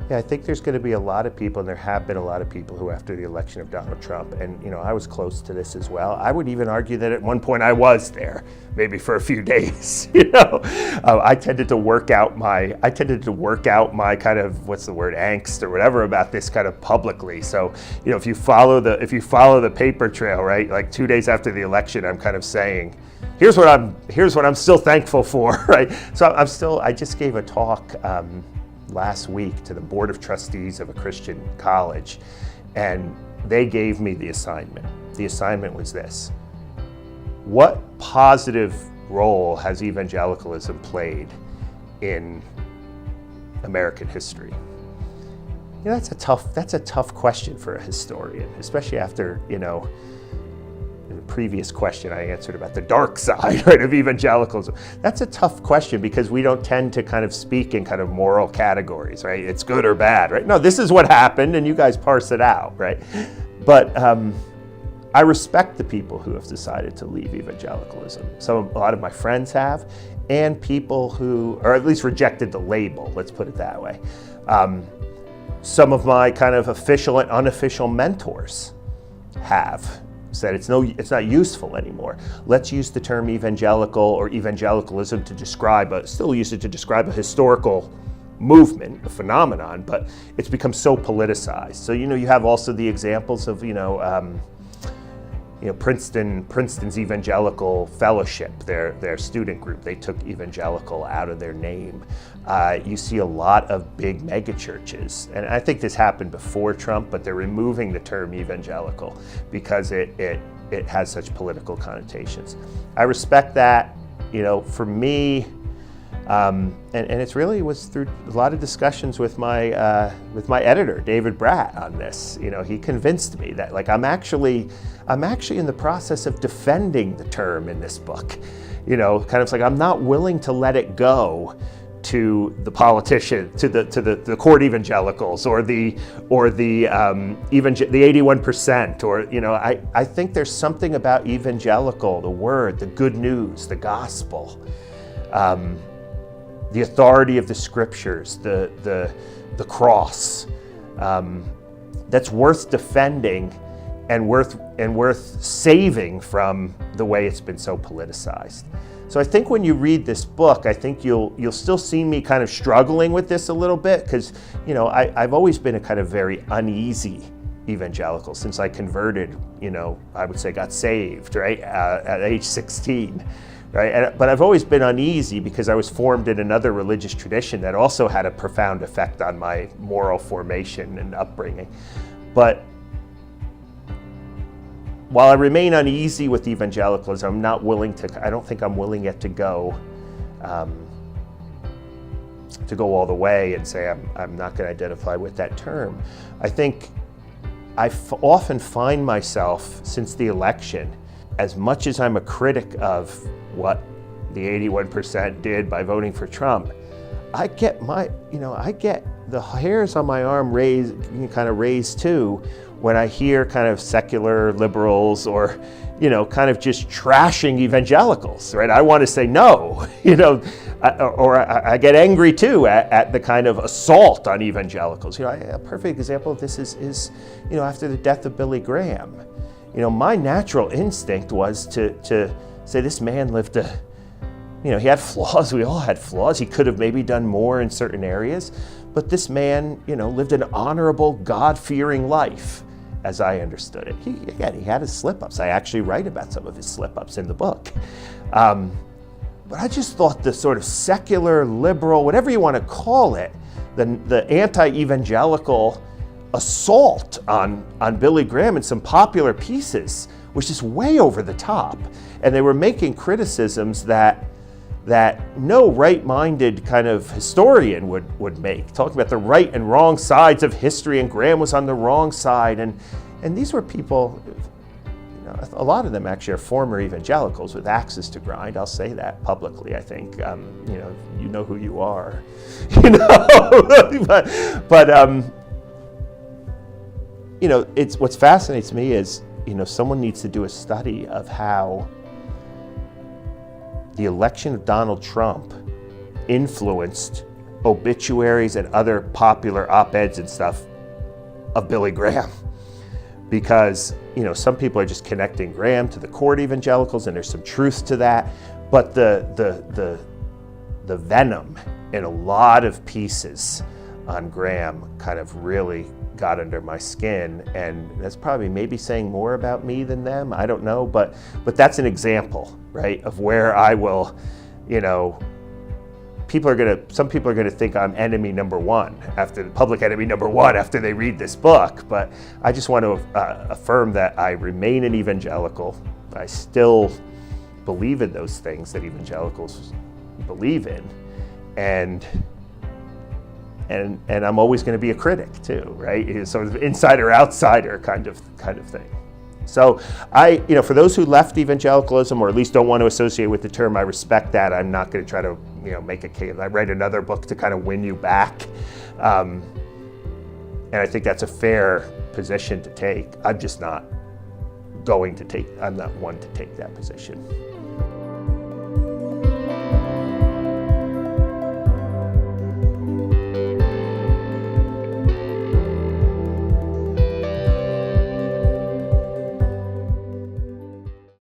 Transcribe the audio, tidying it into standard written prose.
Yeah, I think there's going to be a lot of people, and there have been a lot of people who, after the election of Donald Trump, and I was close to this as well. I would even argue that at one point I was there, maybe for a few days. I tended to work out my kind of, what's the word, angst or whatever about this kind of publicly. So, if you follow the paper trail, right, like 2 days after the election, I'm kind of saying, here's what I'm still thankful for, right? So I just gave a talk last week to the Board of Trustees of a Christian college, and they gave me the assignment. The assignment was this: what positive role has evangelicalism played in American history? That's a tough question for a historian, especially after, in the previous question I answered about the dark side, right, of evangelicalism. That's a tough question because we don't tend to kind of speak in kind of moral categories, right? It's good or bad, right? No, this is what happened and you guys parse it out, right? But I respect the people who have decided to leave evangelicalism. A lot of my friends have, and people who, or at least rejected the label, let's put it that way. Some of my kind of official and unofficial mentors have said it's not useful anymore. Let's use the term evangelical or evangelicalism to describe, still use it to describe a historical movement, a phenomenon, but it's become so politicized. So, you have also the examples of, Princeton's Evangelical Fellowship, their student group, they took evangelical out of their name. You see a lot of big mega churches, and I think this happened before Trump, but they're removing the term evangelical because it has such political connotations. I respect that. For me, and it really was through a lot of discussions with my editor, David Bratt, on this. He convinced me that I'm actually in the process of defending the term in this book. Kind of like I'm not willing to let it go to the politician, to the court evangelicals, or the 81%, or I think there's something about evangelical, the word, the good news, the gospel, the authority of the scriptures, the cross, that's worth defending and worth saving from the way it's been so politicized. So I think when you read this book, I think you'll still see me kind of struggling with this a little bit, because I've always been a kind of very uneasy evangelical since I converted. I would say got saved, right, at age 16. Right? But I've always been uneasy because I was formed in another religious tradition that also had a profound effect on my moral formation and upbringing. But while I remain uneasy with evangelicalism, I don't think I'm willing yet to go all the way and say I'm not going to identify with that term. I think I often find myself, since the election, as much as I'm a critic of what the 81% did by voting for Trump, I get the hairs on my arm raised too when I hear kind of secular liberals or, kind of just trashing evangelicals, right? I want to say no, or I get angry too at the kind of assault on evangelicals. A perfect example of this is after the death of Billy Graham. My natural instinct was to say this man lived he had flaws. We all had flaws. He could have maybe done more in certain areas, but this man, lived an honorable, God-fearing life, as I understood it. He had his slip-ups. I actually write about some of his slip-ups in the book. But I just thought the sort of secular, liberal, whatever you want to call it, the anti-evangelical assault on Billy Graham and some popular pieces was just way over the top. And they were making criticisms that no right-minded kind of historian would make, talking about the right and wrong sides of history, and Graham was on the wrong side. And these were people, a lot of them actually are former evangelicals with axes to grind. I'll say that publicly, I think. You know who you are. But it's what fascinates me is, someone needs to do a study of how the election of Donald Trump influenced obituaries and other popular op-eds and stuff of Billy Graham, because some people are just connecting Graham to the core evangelicals, and there's some truth to that, but the venom in a lot of pieces on Graham kind of really got under my skin, and that's probably maybe saying more about me than them. I don't know, but that's an example, right, of where I will, some people are gonna think I'm enemy number one, public enemy number one after they read this book. But I just want to affirm that I remain an evangelical. I still believe in those things that evangelicals believe in, and I'm always going to be a critic too, right? It's sort of insider-outsider kind of thing. So for those who left evangelicalism, or at least don't want to associate with the term, I respect that. I'm not going to try to, make a case. I write another book to kind of win you back, and I think that's a fair position to take. I'm just not I'm not one to take that position.